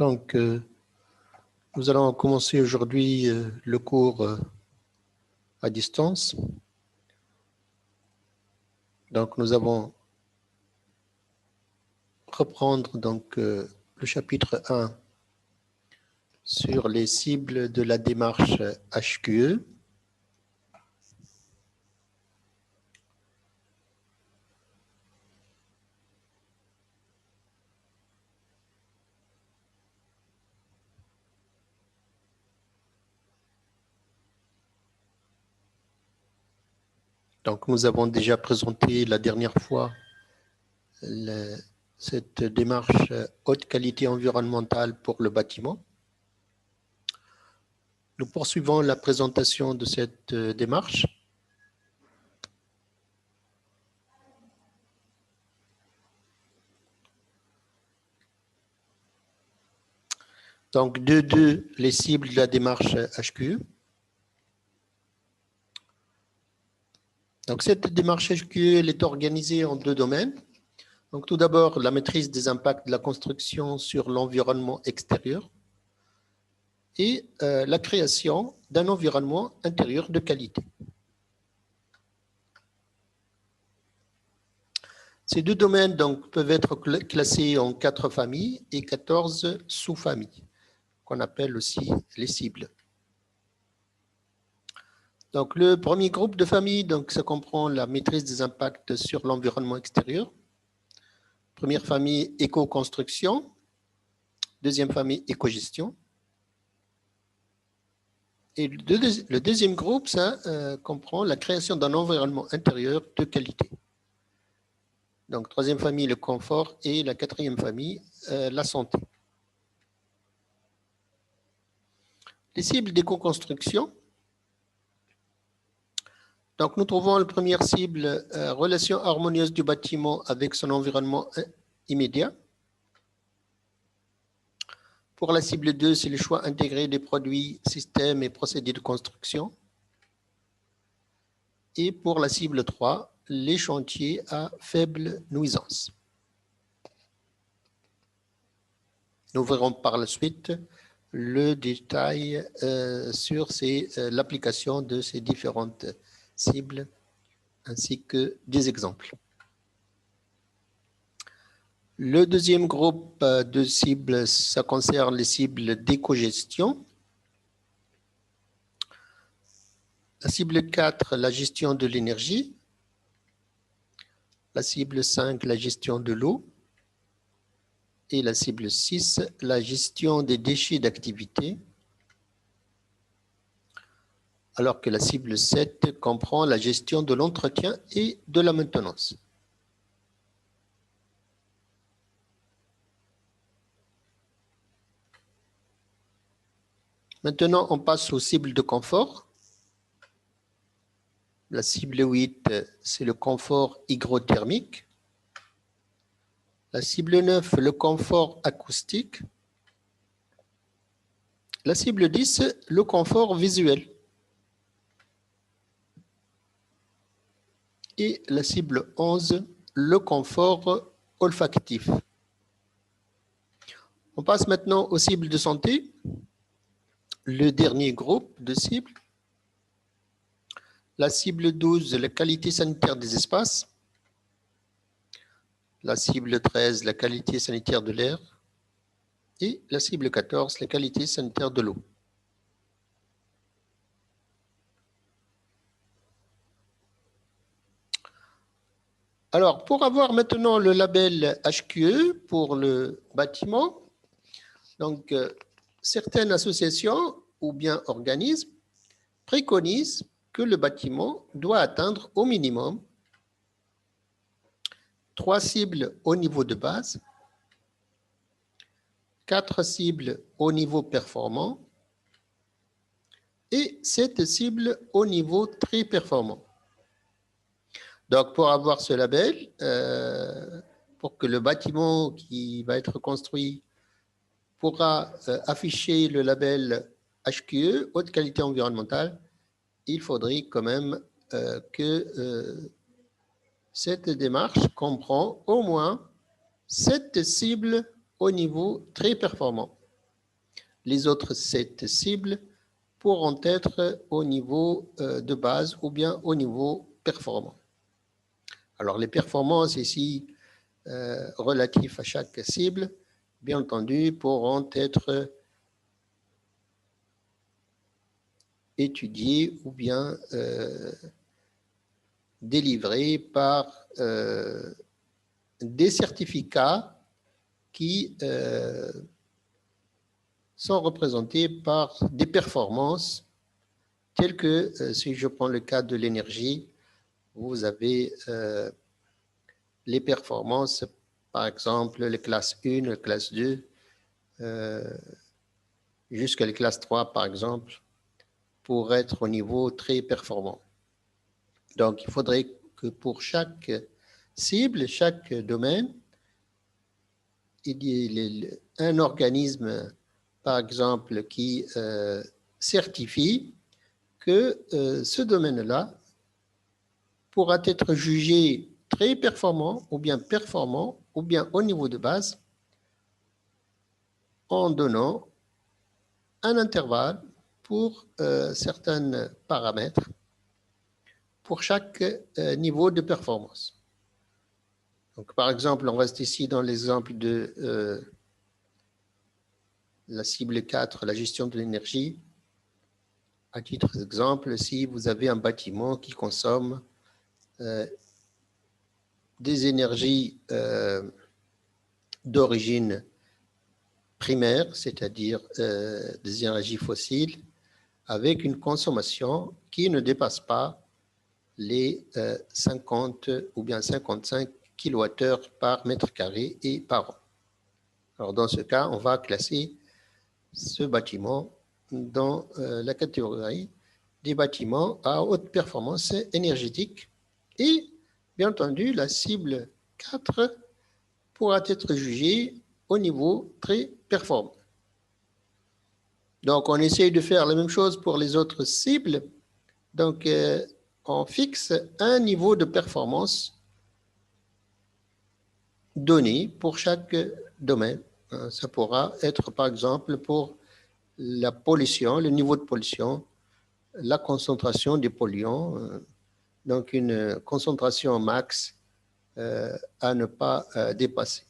Donc, nous allons commencer aujourd'hui le cours à distance. Donc, nous allons reprendre donc, le chapitre 1 sur les cibles de la démarche HQE. Donc, nous avons déjà présenté la dernière fois cette démarche haute qualité environnementale pour le bâtiment. Nous poursuivons la présentation de cette démarche. Donc, les cibles de la démarche HQE. Donc, cette démarche HQE elle est organisée en deux domaines. Donc, tout d'abord, la maîtrise des impacts de la construction sur l'environnement extérieur et la création d'un environnement intérieur de qualité. Ces deux domaines donc, peuvent être classés en 4 familles et 14 sous-familles, qu'on appelle aussi les cibles. Donc, le premier groupe de familles, donc, ça comprend la maîtrise des impacts sur l'environnement extérieur. Première famille, éco-construction. Deuxième famille, éco-gestion. Et le deuxième groupe, ça comprend la création d'un environnement intérieur de qualité. Donc, troisième famille, le confort. Et la quatrième famille, la santé. Les cibles d'éco-construction. Donc, nous trouvons la première cible, relation harmonieuse du bâtiment avec son environnement immédiat. Pour la cible 2, c'est le choix intégré des produits, systèmes et procédés de construction. Et pour la cible 3, les chantiers à faible nuisance. Nous verrons par la suite le détail sur l'application de ces différentes cibles ainsi que des exemples. Le deuxième groupe de cibles, ça concerne les cibles d'éco-gestion. La cible 4, la gestion de l'énergie. La cible 5, la gestion de l'eau. Et la cible 6, la gestion des déchets d'activité. Alors que la cible 7 comprend la gestion de l'entretien et de la maintenance. Maintenant, on passe aux cibles de confort. La cible 8, c'est le confort hygrothermique. La cible 9, le confort acoustique. La cible 10, le confort visuel. Et la cible 11, le confort olfactif. On passe maintenant aux cibles de santé. Le dernier groupe de cibles. La cible 12, la qualité sanitaire des espaces. La cible 13, la qualité sanitaire de l'air. Et la cible 14, la qualité sanitaire de l'eau. Alors, pour avoir maintenant le label HQE pour le bâtiment, donc certaines associations ou bien organismes préconisent que le bâtiment doit atteindre au minimum 3 cibles au niveau de base, 4 cibles au niveau performant et 7 cibles au niveau très performant. Donc, pour avoir ce label, pour que le bâtiment qui va être construit pourra afficher le label HQE, haute qualité environnementale, il faudrait quand même que cette démarche comprend au moins 7 cibles au niveau très performant. les autres 7 cibles pourront être au niveau de base ou bien au niveau performant. Alors, les performances ici relatives à chaque cible, bien entendu, pourront être étudiées ou bien délivrées par des certificats qui sont représentés par des performances telles que, si je prends le cas de l'énergie, vous avez les performances, par exemple, les classes 1, les classes 2, jusqu'à les classes 3, par exemple, pour être au niveau très performant. Donc, il faudrait que pour chaque cible, chaque domaine, il y ait un organisme, par exemple, qui certifie que ce domaine-là pourra être jugé très performant ou bien au niveau de base en donnant un intervalle pour certains paramètres pour chaque niveau de performance. Donc, par exemple, on reste ici dans l'exemple de la cible 4, la gestion de l'énergie. À titre d'exemple, si vous avez un bâtiment qui consomme des énergies d'origine primaire, c'est-à-dire des énergies fossiles, avec une consommation qui ne dépasse pas les 50 ou bien 55 kWh par mètre carré et par an. Alors, dans ce cas, on va classer ce bâtiment dans la catégorie des bâtiments à haute performance énergétique et, bien entendu, la cible 4 pourra être jugée au niveau très performant. Donc, on essaye de faire la même chose pour les autres cibles. Donc, on fixe un niveau de performance donné pour chaque domaine. Ça pourra être, par exemple, pour la pollution, le niveau de pollution, la concentration des polluants, donc une concentration max à ne pas dépasser.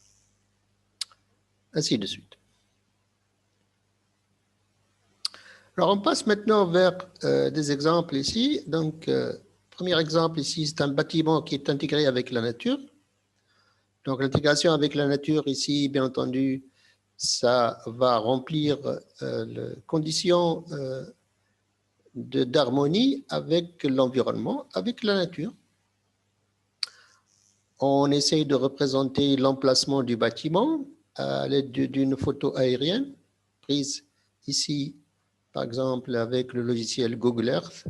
Ainsi de suite. Alors, on passe maintenant vers des exemples ici. Donc, premier exemple ici, c'est un bâtiment qui est intégré avec la nature. Donc, l'intégration avec la nature ici, bien entendu, ça va remplir les conditions d'harmonie avec l'environnement, avec la nature. On essaye de représenter l'emplacement du bâtiment à l'aide d'une photo aérienne prise ici, par exemple, avec le logiciel Google Earth.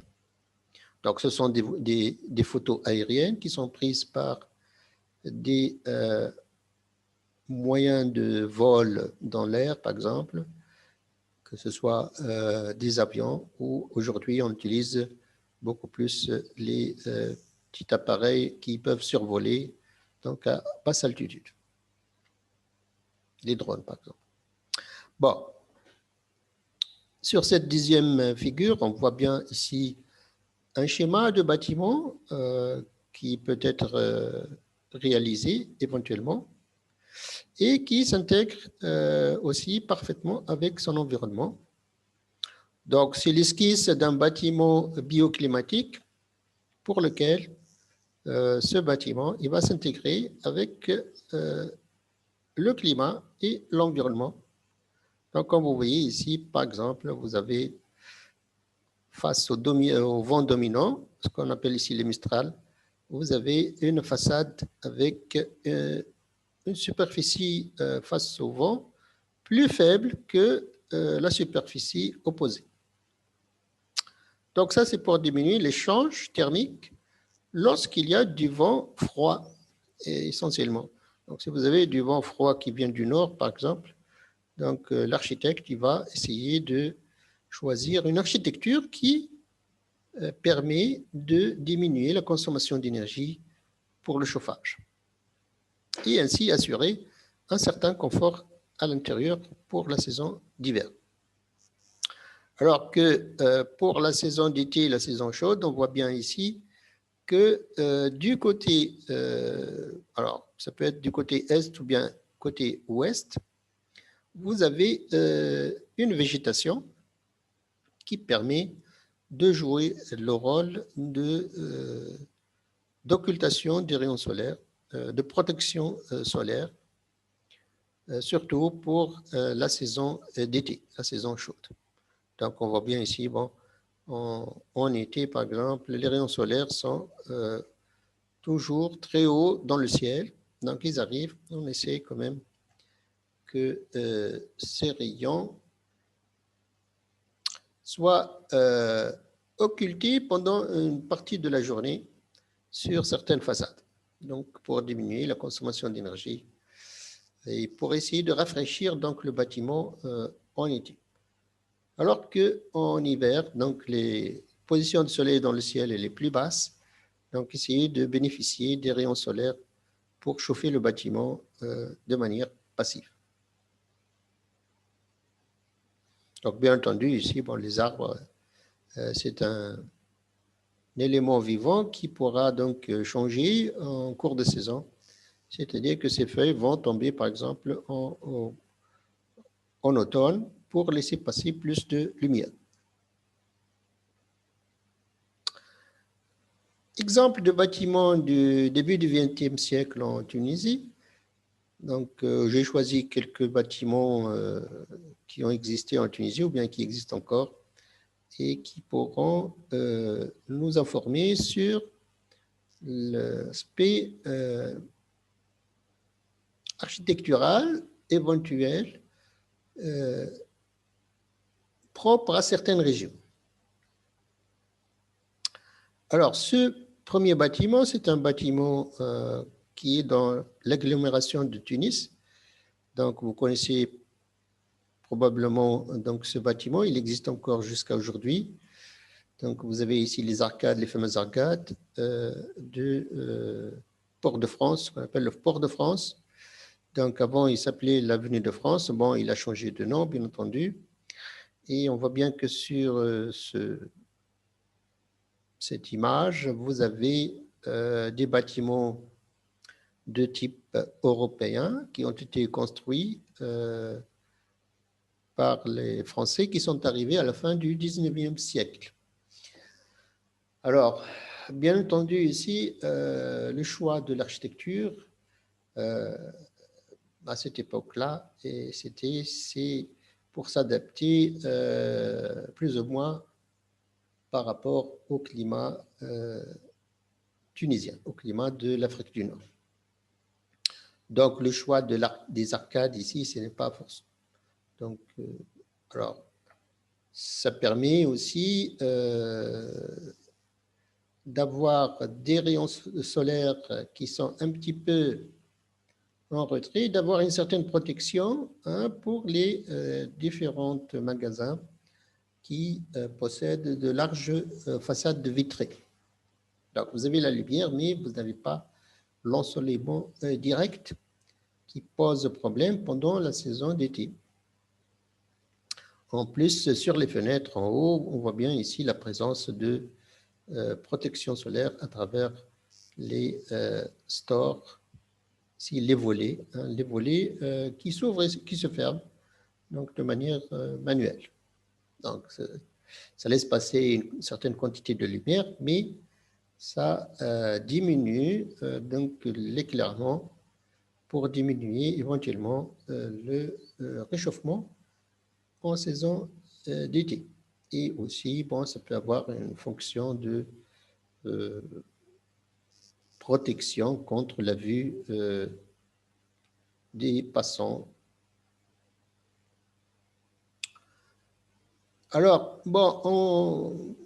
Donc, ce sont des photos aériennes qui sont prises par des moyens de vol dans l'air, par exemple, que ce soit des avions ou aujourd'hui, on utilise beaucoup plus les petits appareils qui peuvent survoler donc à basse altitude. Les drones, par exemple. Bon. Sur cette 10e figure, on voit bien ici un schéma de bâtiment qui peut être réalisé éventuellement et qui s'intègre aussi parfaitement avec son environnement. Donc, c'est l'esquisse d'un bâtiment bioclimatique pour lequel ce bâtiment il va s'intégrer avec le climat et l'environnement. Donc, comme vous voyez ici, par exemple, vous avez face au vent dominant, ce qu'on appelle ici les Mistral, vous avez une façade avec une superficie face au vent plus faible que la superficie opposée. Donc ça, c'est pour diminuer l'échange thermique lorsqu'il y a du vent froid, essentiellement. Donc si vous avez du vent froid qui vient du nord, par exemple, donc l'architecte il va essayer de choisir une architecture qui permet de diminuer la consommation d'énergie pour le chauffage et ainsi assurer un certain confort à l'intérieur pour la saison d'hiver. Alors que pour la saison d'été et la saison chaude, on voit bien ici que du côté, alors ça peut être du côté est ou bien côté ouest, vous avez une végétation qui permet de jouer le rôle d'occultation des rayons solaires, de protection solaire, surtout pour la saison d'été, la saison chaude. Donc, on voit bien ici, bon, en été, par exemple, les rayons solaires sont toujours très hauts dans le ciel. Donc, ils arrivent, on essaie quand même que ces rayons soient occultés pendant une partie de la journée sur certaines façades. Donc, pour diminuer la consommation d'énergie et pour essayer de rafraîchir donc, le bâtiment en été. Alors qu'en hiver, donc, les positions de soleil dans le ciel sont les plus basses, donc essayer de bénéficier des rayons solaires pour chauffer le bâtiment de manière passive. Donc, bien entendu, ici, bon, les arbres, c'est un élément vivant qui pourra donc changer en cours de saison. C'est-à-dire que ces feuilles vont tomber, par exemple, en automne pour laisser passer plus de lumière. Exemple de bâtiment du début du XXe siècle en Tunisie. Donc, j'ai choisi quelques bâtiments qui ont existé en Tunisie ou bien qui existent encore et qui pourront nous informer sur l'aspect architectural éventuel propre à certaines régions. Alors, ce premier bâtiment, c'est un bâtiment qui est dans l'agglomération de Tunis. Donc, vous connaissez probablement donc, ce bâtiment. Il existe encore jusqu'à aujourd'hui. Donc, vous avez ici les arcades, les fameuses arcades du Port de France, qu'on appelle le Port de France. Donc, avant, il s'appelait l'Avenue de France. Bon, il a changé de nom, bien entendu. Et on voit bien que sur cette image, vous avez des bâtiments de type européen qui ont été construits par les Français qui sont arrivés à la fin du 19e siècle. Alors, bien entendu, ici, le choix de l'architecture à cette époque-là, c'est pour s'adapter plus ou moins par rapport au climat tunisien, au climat de l'Afrique du Nord. Donc, le choix des arcades ici, ce n'est pas forcément. Donc, alors, ça permet aussi d'avoir des rayons solaires qui sont un petit peu en retrait, d'avoir une certaine protection pour les différents magasins qui possèdent de larges façades vitrées. Donc, vous avez la lumière, mais vous n'avez pas l'ensoleillement direct qui pose problème pendant la saison d'été. En plus, sur les fenêtres en haut, on voit bien ici la présence de protection solaire à travers les stores, ici les volets qui s'ouvrent et qui se ferment donc de manière manuelle. Donc, ça laisse passer une certaine quantité de lumière, mais ça diminue donc l'éclairement pour diminuer éventuellement le réchauffement en saison d'été. Et aussi, bon, ça peut avoir une fonction de protection contre la vue des passants. Alors, bon,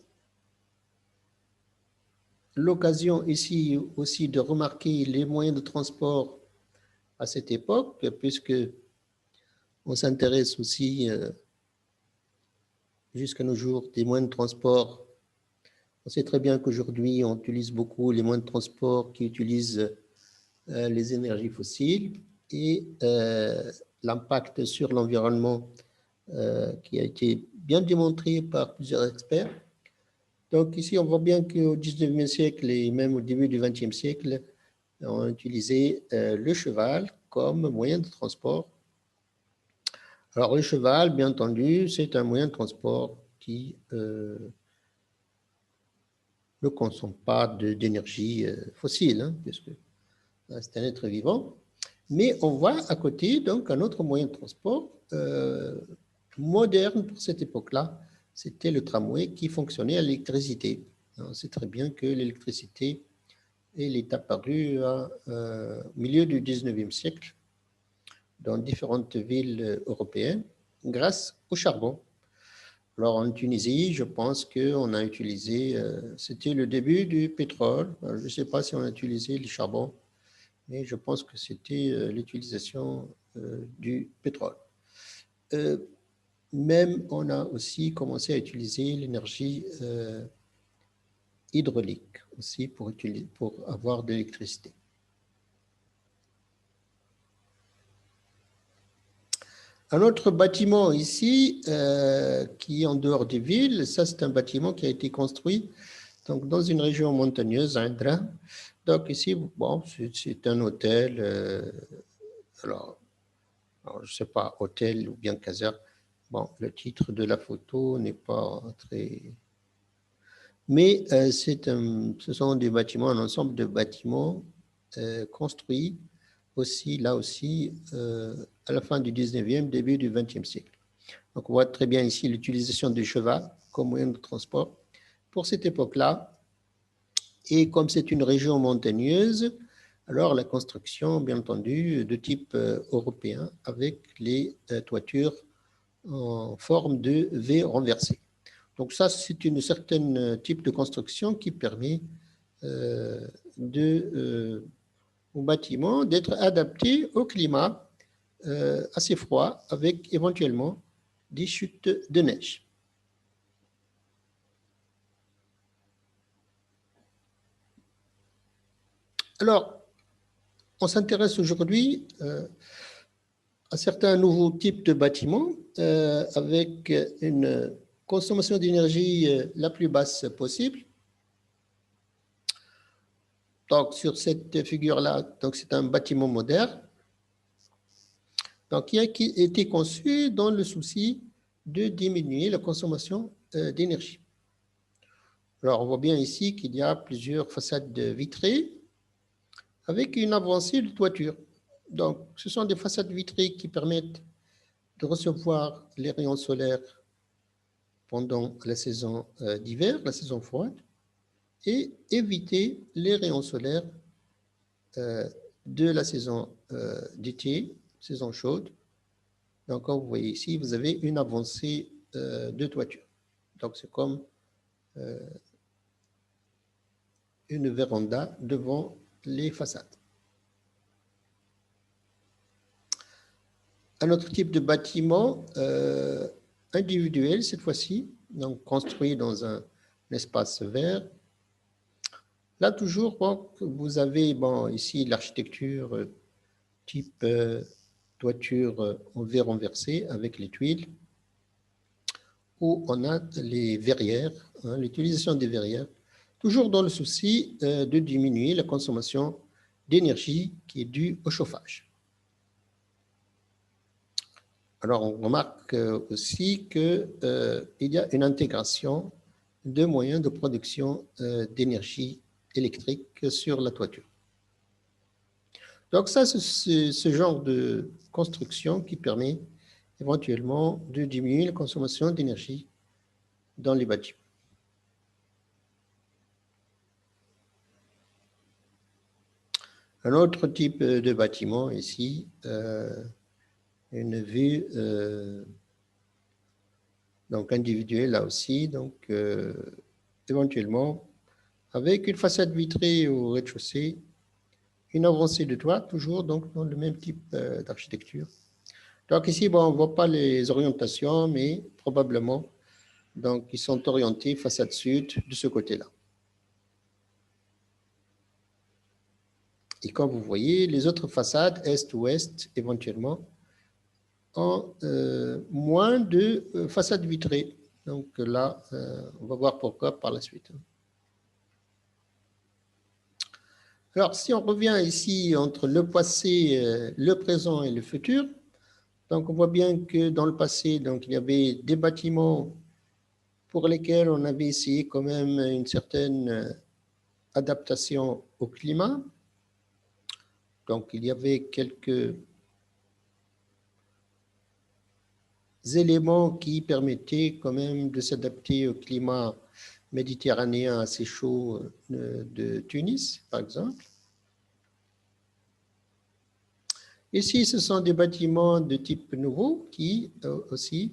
l'occasion ici aussi de remarquer les moyens de transport à cette époque, puisque on s'intéresse aussi jusqu'à nos jours des moyens de transport. On sait très bien qu'aujourd'hui, on utilise beaucoup les moyens de transport qui utilisent les énergies fossiles et l'impact sur l'environnement qui a été bien démontré par plusieurs experts. Donc ici, on voit bien qu'au 19e siècle et même au début du 20e siècle, on a utilisé le cheval comme moyen de transport. Alors le cheval, bien entendu, c'est un moyen de transport qui ne consomme pas d'énergie fossile, hein, puisque c'est un être vivant. Mais on voit à côté donc un autre moyen de transport moderne pour cette époque-là, c'était le tramway qui fonctionnait à l'électricité. On sait très bien que l'électricité est apparue au milieu du 19e siècle dans différentes villes européennes grâce au charbon. Alors en Tunisie, je pense qu'on a utilisé, c'était le début du pétrole. Je ne sais pas si on a utilisé le charbon, mais je pense que c'était l'utilisation du pétrole. Même on a aussi commencé à utiliser l'énergie hydraulique aussi pour avoir de l'électricité. Un autre bâtiment ici, qui est en dehors des villes, ça c'est un bâtiment qui a été construit donc, dans une région montagneuse, Indra. Donc ici, bon, c'est un hôtel, alors, je ne sais pas, hôtel ou bien caserne. Bon, le titre de la photo n'est pas très... Mais ce sont des bâtiments, un ensemble de bâtiments construits aussi, là aussi, à la fin du 19e, début du 20e siècle. Donc, on voit très bien ici l'utilisation du cheval comme moyen de transport pour cette époque-là. Et comme c'est une région montagneuse, alors la construction, bien entendu, de type européen avec les toitures en forme de V renversée. Donc ça, c'est une certaine type de construction qui permet au bâtiment d'être adapté au climat assez froid avec éventuellement des chutes de neige. Alors, on s'intéresse aujourd'hui à certains nouveaux types de bâtiments avec une consommation d'énergie la plus basse possible. Donc, sur cette figure-là, donc c'est un bâtiment moderne, donc qui a été conçu dans le souci de diminuer la consommation d'énergie. Alors, on voit bien ici qu'il y a plusieurs façades vitrées avec une avancée de toiture. Donc, ce sont des façades vitrées qui permettent de recevoir les rayons solaires pendant la saison d'hiver, la saison froide, et éviter les rayons solaires de la saison d'été, saison chaude. Donc, comme vous voyez ici, vous avez une avancée de toiture. Donc, c'est comme une véranda devant les façades. Un autre type de bâtiment individuel, cette fois-ci, donc construit dans un espace vert. Là, toujours, bon, vous avez bon, ici l'architecture type toiture en verre renversé avec les tuiles, où on a les verrières, hein, l'utilisation des verrières, toujours dans le souci de diminuer la consommation d'énergie qui est due au chauffage. Alors, on remarque aussi qu'il y a une intégration de moyens de production d'énergie électrique sur la toiture. Donc ça, c'est ce genre de construction qui permet éventuellement de diminuer la consommation d'énergie dans les bâtiments. Un autre type de bâtiment ici, une vue donc individuelle là aussi, donc éventuellement avec une façade vitrée au rez-de-chaussée, une avancée de toit, toujours donc dans le même type d'architecture. Donc ici, bon, on ne voit pas les orientations, mais probablement, donc, ils sont orientés façade sud de ce côté-là. Et comme vous voyez, les autres façades, est-ouest, éventuellement, en moins de façades vitrées. Donc là, on va voir pourquoi par la suite. Alors, si on revient ici entre le passé, le présent et le futur, donc on voit bien que dans le passé, donc, il y avait des bâtiments pour lesquels on avait essayé quand même une certaine adaptation au climat. Donc, il y avait quelques éléments qui permettaient quand même de s'adapter au climat méditerranéen assez chaud de Tunis, par exemple. Ici, ce sont des bâtiments de type nouveau qui aussi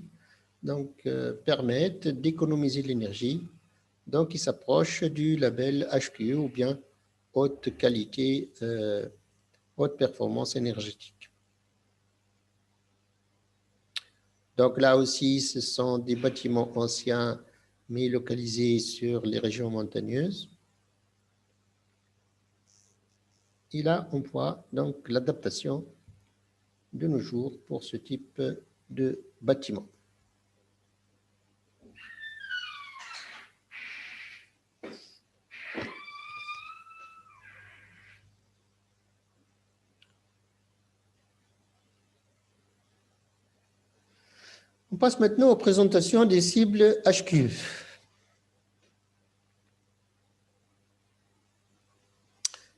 donc, permettent d'économiser l'énergie. Donc, ils s'approchent du label HQE ou bien haute qualité, haute performance énergétique. Donc là aussi, ce sont des bâtiments anciens, mais localisés sur les régions montagneuses. Et là, on voit donc l'adaptation de nos jours pour ce type de bâtiment. On passe maintenant aux présentations des cibles HQ.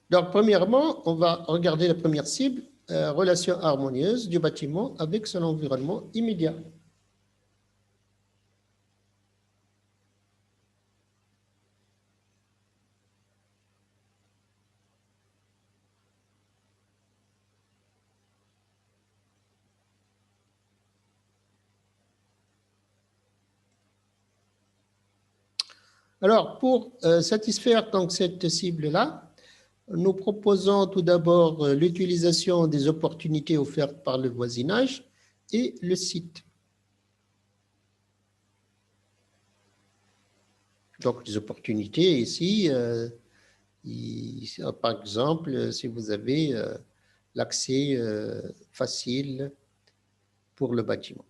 Donc, premièrement, on va regarder la première cible, relation harmonieuse du bâtiment avec son environnement immédiat. Alors, pour satisfaire donc, cette cible-là, nous proposons tout d'abord l'utilisation des opportunités offertes par le voisinage et le site. Donc, les opportunités ici, par exemple, si vous avez l'accès facile pour le bâtiment.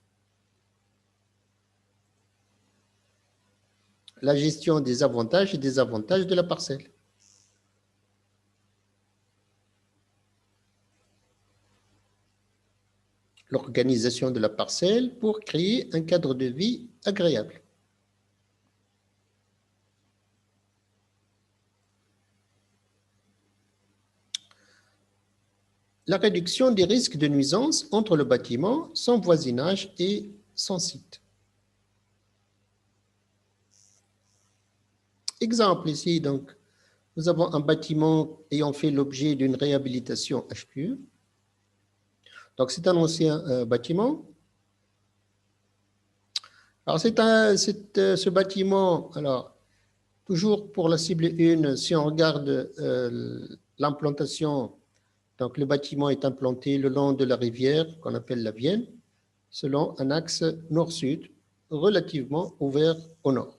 La gestion des avantages et désavantages de la parcelle. L'organisation de la parcelle pour créer un cadre de vie agréable. La réduction des risques de nuisance entre le bâtiment, son voisinage et son site. Exemple ici, donc, nous avons un bâtiment ayant fait l'objet d'une réhabilitation HQE. Donc, c'est un ancien bâtiment. Alors, ce bâtiment, alors, toujours pour la cible 1, si on regarde l'implantation, donc le bâtiment est implanté le long de la rivière qu'on appelle la Vienne, selon un axe nord-sud, relativement ouvert au nord.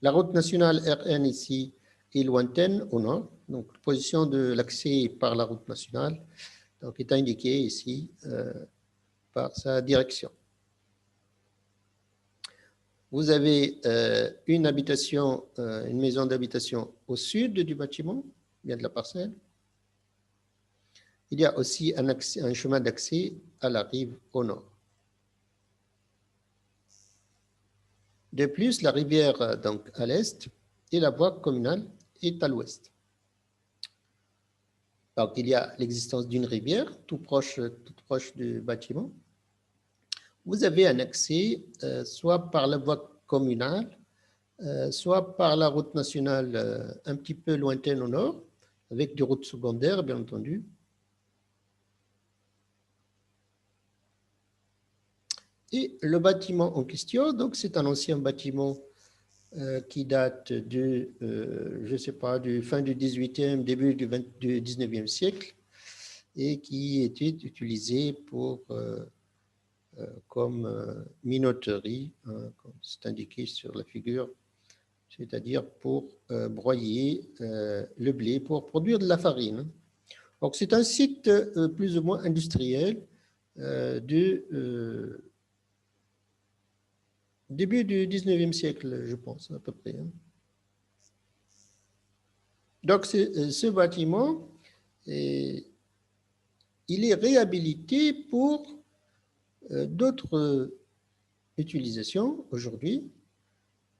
La route nationale RN ici est lointaine au nord, donc la position de l'accès par la route nationale donc, est indiquée ici par sa direction. Vous avez une habitation, une maison d'habitation au sud du bâtiment, bien de la parcelle. Il y a aussi un chemin d'accès à la rive au nord. De plus, la rivière donc, à l'est et la voie communale est à l'ouest. Donc, il y a l'existence d'une rivière tout proche du bâtiment. Vous avez un accès soit par la voie communale, soit par la route nationale un petit peu lointaine au nord, avec des routes secondaires, bien entendu. Et le bâtiment en question, donc c'est un ancien bâtiment qui date de, je ne sais pas, du fin du 18e, début du 19e siècle, et qui était utilisé pour, comme minoterie, hein, comme c'est indiqué sur la figure, c'est-à-dire pour broyer le blé, pour produire de la farine. Donc c'est un site plus ou moins industriel, du début du 19e siècle, je pense, à peu près. Donc, ce bâtiment, il est réhabilité pour d'autres utilisations aujourd'hui.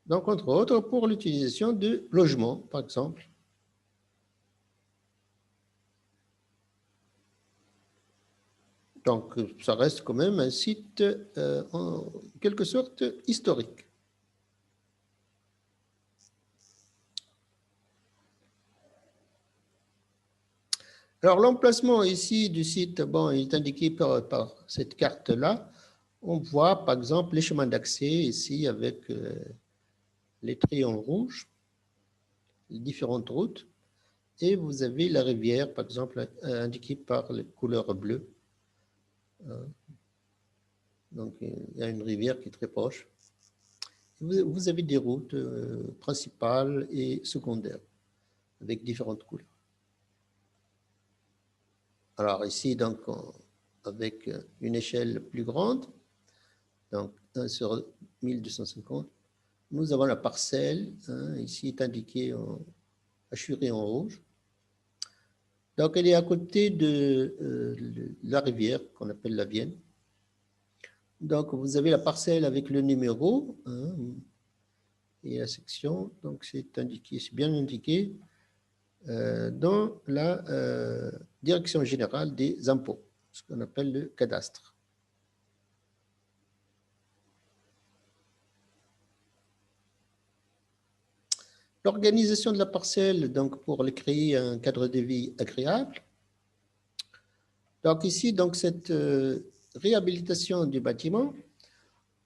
Donc, entre autres, pour l'utilisation de logements, par exemple. Donc, ça reste quand même un site en quelque sorte historique. Alors, l'emplacement ici du site, bon, il est indiqué par cette carte-là. On voit, par exemple, les chemins d'accès ici avec les traits en rouge, les différentes routes. Et vous avez la rivière, par exemple, indiquée par les couleurs bleues. Donc, il y a une rivière qui est très proche. Vous avez des routes principales et secondaires avec différentes couleurs. Alors ici, donc, avec une échelle plus grande, donc 1 sur 1250, nous avons la parcelle, ici est indiquée hachurée en rouge. Donc, elle est à côté de la rivière qu'on appelle la Vienne. Donc, vous avez la parcelle avec le numéro et la section. Donc, c'est indiqué, c'est bien indiqué dans la direction générale des impôts, ce qu'on appelle le cadastre. L'organisation de la parcelle, donc, pour créer un cadre de vie agréable. Donc, ici, donc, cette réhabilitation du bâtiment,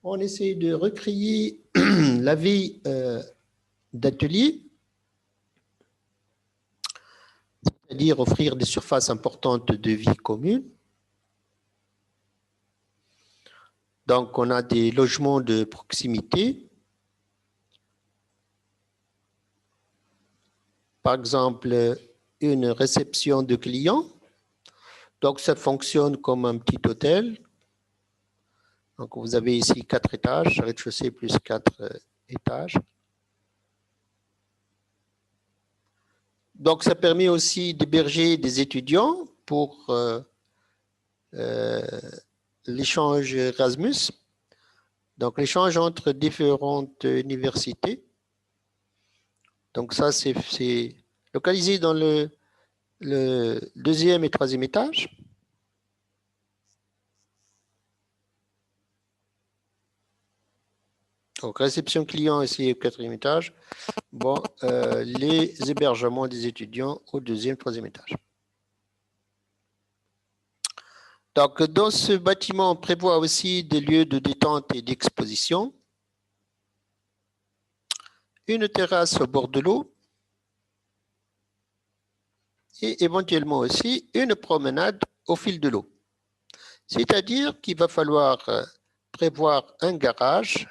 on essaie de recréer la vie d'atelier, c'est-à-dire offrir des surfaces importantes de vie commune. Donc, on a des logements de proximité. Par exemple, une réception de clients. Donc, ça fonctionne comme un petit hôtel. Donc, vous avez ici 4 étages, rez-de-chaussée plus 4 étages. Donc, ça permet aussi d'héberger des étudiants pour l'échange Erasmus. Donc, l'échange entre différentes universités. Donc, ça, c'est localisé dans le 2e et 3e étage. Donc, réception client ici au 4e étage. Bon, les hébergements des étudiants au 2e, 3e étage. Donc, dans ce bâtiment, on prévoit aussi des lieux de détente et d'exposition, une terrasse au bord de l'eau et éventuellement aussi une promenade au fil de l'eau. C'est-à-dire qu'il va falloir prévoir un garage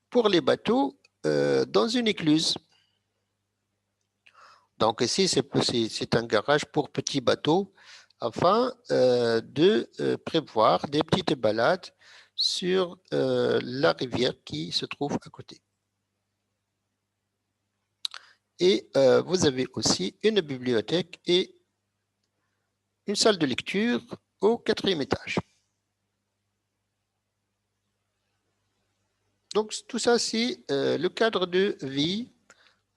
pour les bateaux dans une écluse. Donc ici, c'est un garage pour petits bateaux afin de prévoir des petites balades sur la rivière qui se trouve à côté. Et vous avez aussi une bibliothèque et une salle de lecture au 4e étage. Donc tout ça, c'est le cadre de vie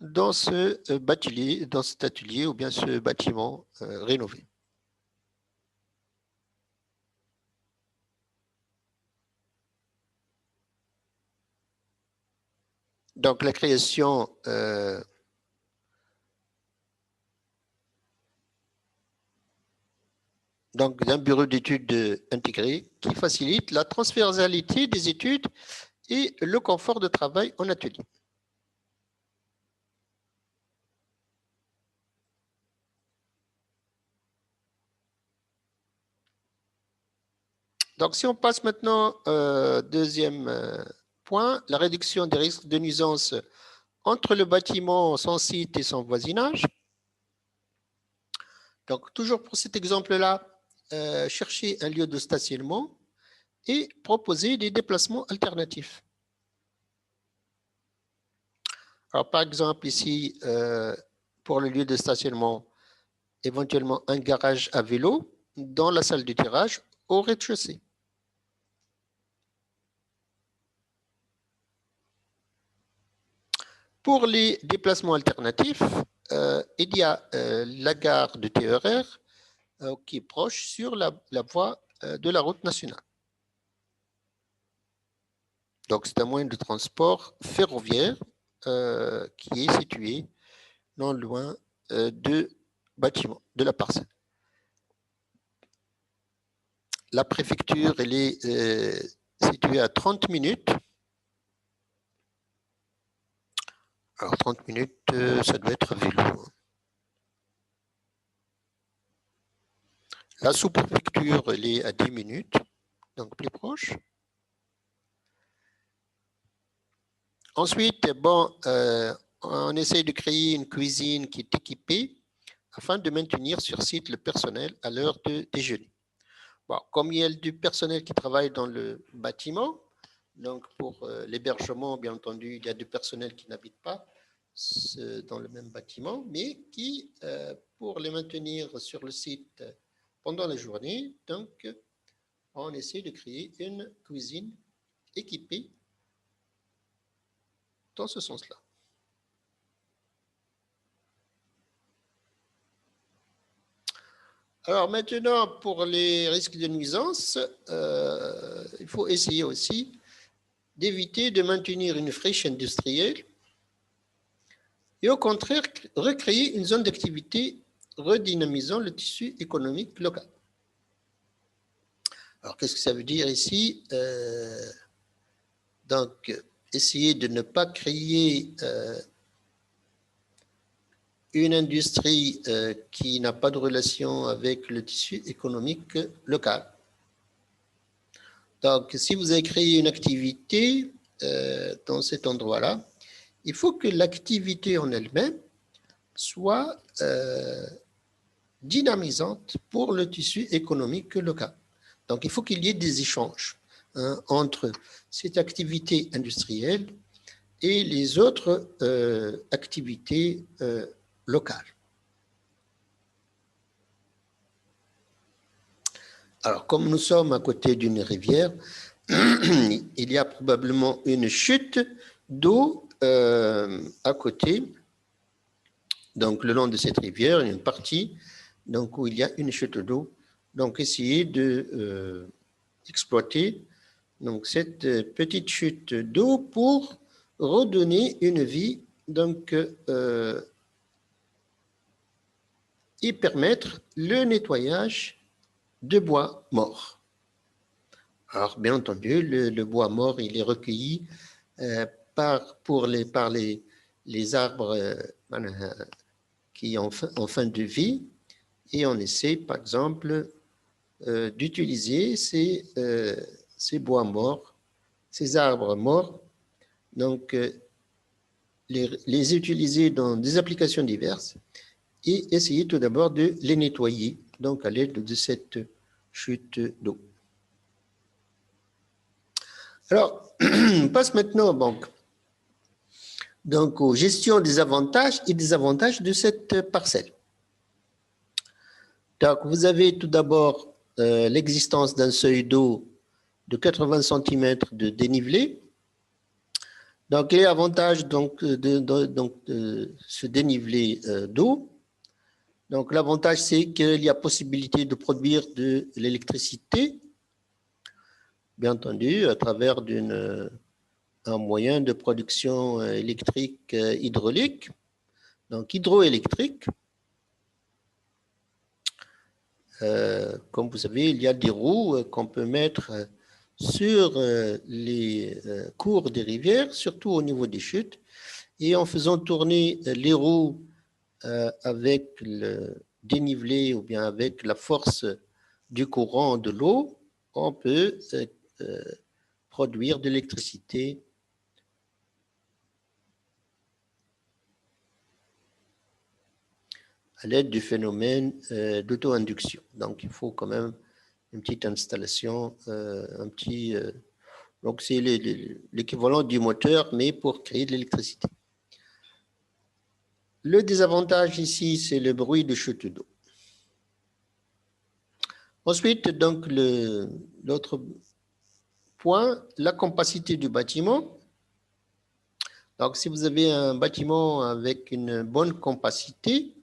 dans cet atelier ou bien ce bâtiment rénové. Donc la création d'un bureau d'études intégré qui facilite la transversalité des études et le confort de travail en atelier. Donc, si on passe maintenant au deuxième point, la réduction des risques de nuisance entre le bâtiment, son site et son voisinage. Donc, toujours pour cet exemple-là, chercher un lieu de stationnement et proposer des déplacements alternatifs. Alors, par exemple, ici, pour le lieu de stationnement, éventuellement un garage à vélo dans la salle de tirage au rez-de-chaussée. Pour les déplacements alternatifs, il y a la gare de TER qui est proche sur la voie de la route nationale. Donc, c'est un moyen de transport ferroviaire qui est situé non loin de bâtiment, de la parcelle. La préfecture, elle est située à 30 minutes. Alors, 30 minutes, ça doit être à vélo. La sous-préfecture, elle est à 10 minutes, donc plus proche. Ensuite, bon, on essaie de créer une cuisine qui est équipée afin de maintenir sur site le personnel à l'heure de déjeuner. Bon, comme il y a du personnel qui travaille dans le bâtiment, donc pour l'hébergement, bien entendu, il y a du personnel qui n'habite pas dans le même bâtiment, mais qui, pour les maintenir sur le site pendant la journée, donc on essaie de créer une cuisine équipée dans ce sens-là. Alors maintenant, pour les risques de nuisance, il faut essayer aussi d'éviter de maintenir une friche industrielle et au contraire, recréer une zone d'activité redynamisant le tissu économique local. Alors, qu'est-ce que ça veut dire ici? Donc, essayer de ne pas créer une industrie qui n'a pas de relation avec le tissu économique local. Donc, si vous avez créé une activité dans cet endroit-là, il faut que l'activité en elle-même soit dynamisante pour le tissu économique local. Donc, il faut qu'il y ait des échanges entre cette activité industrielle et les autres activités locales. Alors, comme nous sommes à côté d'une rivière, il y a probablement une chute d'eau à côté. Donc, le long de cette rivière, il y a une partie donc, où il y a une chute d'eau. Donc, essayez d'exploiter donc, cette petite chute d'eau pour redonner une vie donc, et permettre le nettoyage de bois morts. Alors, bien entendu, le bois mort, il est recueilli par les arbres qui ont en fin de vie et on essaie, par exemple, d'utiliser ces bois morts, ces arbres morts, donc les utiliser dans des applications diverses et essayer tout d'abord de les nettoyer, donc à l'aide de cette chute d'eau. Alors, on passe maintenant donc aux gestions des avantages et désavantages de cette parcelle. Donc, vous avez tout d'abord l'existence d'un seuil d'eau de 80 cm de dénivelé. Donc, quel est l'avantage de ce dénivelé d'eau? Donc, l'avantage, c'est qu'il y a possibilité de produire de l'électricité, bien entendu, à travers un moyen de production électrique hydraulique, donc hydroélectrique. Comme vous savez, il y a des roues qu'on peut mettre sur les cours des rivières, surtout au niveau des chutes, et en faisant tourner les roues avec le dénivelé ou bien avec la force du courant de l'eau, on peut produire de l'électricité. à l'aide du phénomène d'auto-induction. Donc, il faut quand même une petite installation, donc c'est l'équivalent du moteur, mais pour créer de l'électricité. Le désavantage ici, c'est le bruit de chute d'eau. Ensuite, donc, l'autre point, la compacité du bâtiment. Donc, si vous avez un bâtiment avec une bonne compacité,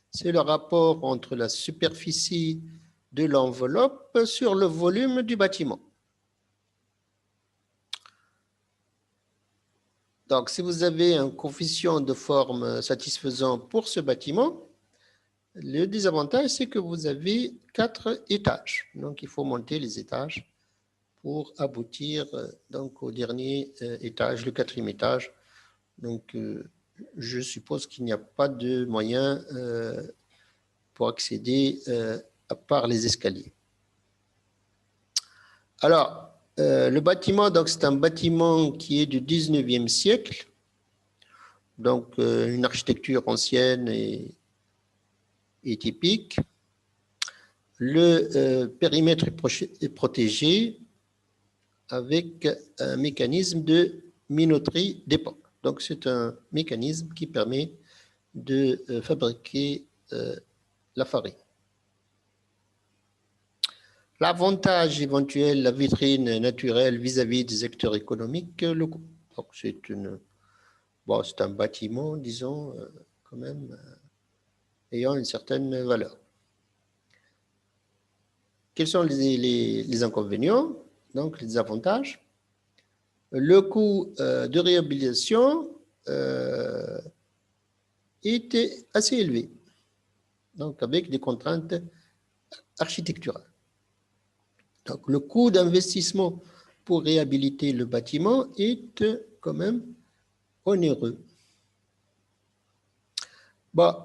c'est le rapport entre la superficie de l'enveloppe sur le volume du bâtiment. Donc, si vous avez un coefficient de forme satisfaisant pour ce bâtiment, le désavantage, c'est que vous avez 4 étages. Donc, il faut monter les étages pour aboutir donc, au dernier étage, le 4e étage. Donc, je suppose qu'il n'y a pas de moyen pour accéder à part les escaliers. Alors, le bâtiment, donc c'est un bâtiment qui est du 19e siècle, donc une architecture ancienne et typique. Le périmètre est protégé avec un mécanisme de minoterie d'époque. Donc, c'est un mécanisme qui permet de fabriquer la farine. L'avantage éventuel, la vitrine naturelle vis-à-vis des acteurs économiques locaux. Donc, c'est un bâtiment, disons, quand même, ayant une certaine valeur. Quels sont les inconvénients? Donc, les avantages. Le coût de réhabilitation était assez élevé, donc avec des contraintes architecturales. Donc, le coût d'investissement pour réhabiliter le bâtiment est quand même onéreux. Bon,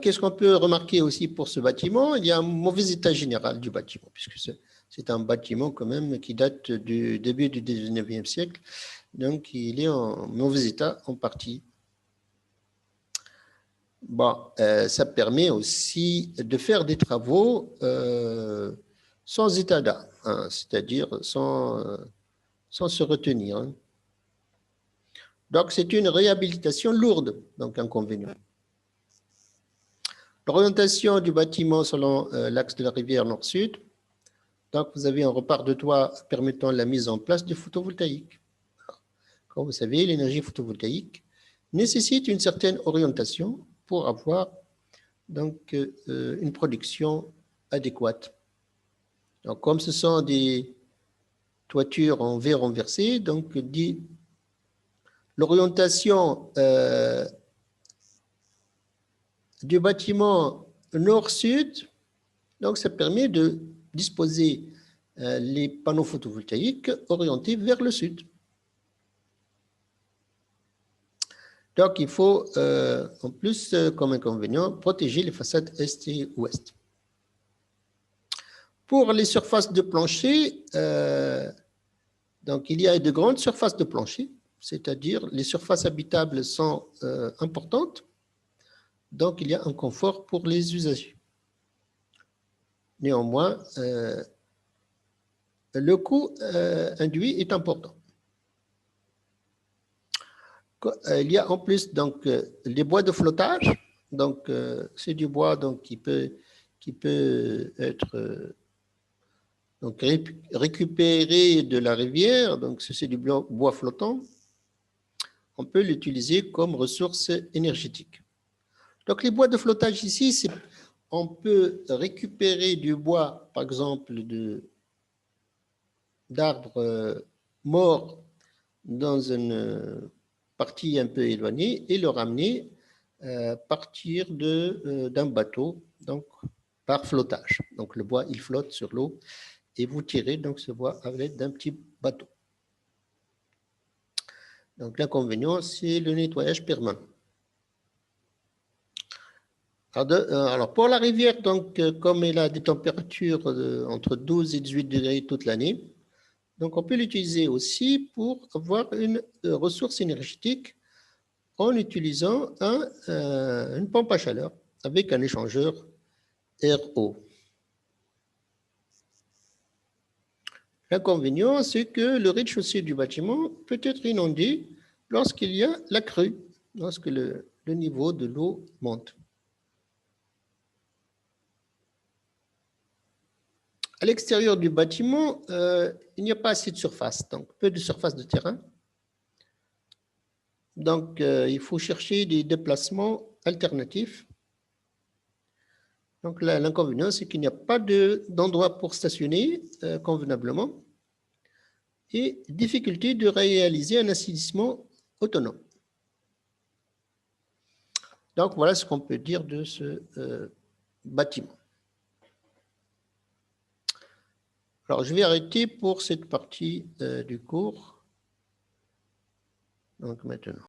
qu'est-ce qu'on peut remarquer aussi pour ce bâtiment? Il y a un mauvais état général du bâtiment, puisque c'est un bâtiment quand même qui date du début du 19e siècle, donc il est en mauvais état en partie. Bon, ça permet aussi de faire des travaux sans état d'âme, hein, c'est-à-dire sans se retenir. Hein. Donc, c'est une réhabilitation lourde, donc inconvénient. L'orientation du bâtiment selon l'axe de la rivière nord-sud. Donc, vous avez un repart de toit permettant la mise en place du photovoltaïque. Comme vous savez, l'énergie photovoltaïque nécessite une certaine orientation pour avoir donc, une production adéquate. Donc, comme ce sont des toitures en V renversé, donc l'orientation du bâtiment nord-sud, donc ça permet de disposer les panneaux photovoltaïques orientés vers le sud. Donc, il faut, en plus, comme inconvénient, protéger les façades est et ouest. Pour les surfaces de plancher, donc il y a de grandes surfaces de plancher, c'est-à-dire les surfaces habitables sont importantes, donc il y a un confort pour les usagers. Néanmoins, le coût induit est important. Il y a en plus donc les bois de flottage, donc c'est du bois donc qui peut être donc récupéré de la rivière, donc c'est du bois flottant. On peut l'utiliser comme ressource énergétique. Donc les bois de flottage ici, on peut récupérer du bois, par exemple d'arbres morts dans une partie un peu éloignée et le ramener à partir d'un bateau, donc par flottage. Donc le bois, il flotte sur l'eau et vous tirez donc ce bois à l'aide d'un petit bateau. Donc l'inconvénient, c'est le nettoyage permanent. Alors pour la rivière, donc comme elle a des températures entre 12 et 18 degrés toute l'année, donc on peut l'utiliser aussi pour avoir une ressource énergétique en utilisant une pompe à chaleur avec un échangeur RO. L'inconvénient, c'est que le rez-de-chaussée du bâtiment peut être inondé lorsqu'il y a la crue, lorsque le niveau de l'eau monte. À l'extérieur du bâtiment, il n'y a pas assez de surface, donc peu de surface de terrain. Donc, il faut chercher des déplacements alternatifs. Donc, l'inconvénient, c'est qu'il n'y a pas d'endroit pour stationner convenablement et difficulté de réaliser un assainissement autonome. Donc, voilà ce qu'on peut dire de ce bâtiment. Alors, je vais arrêter pour cette partie du cours. Donc, maintenant.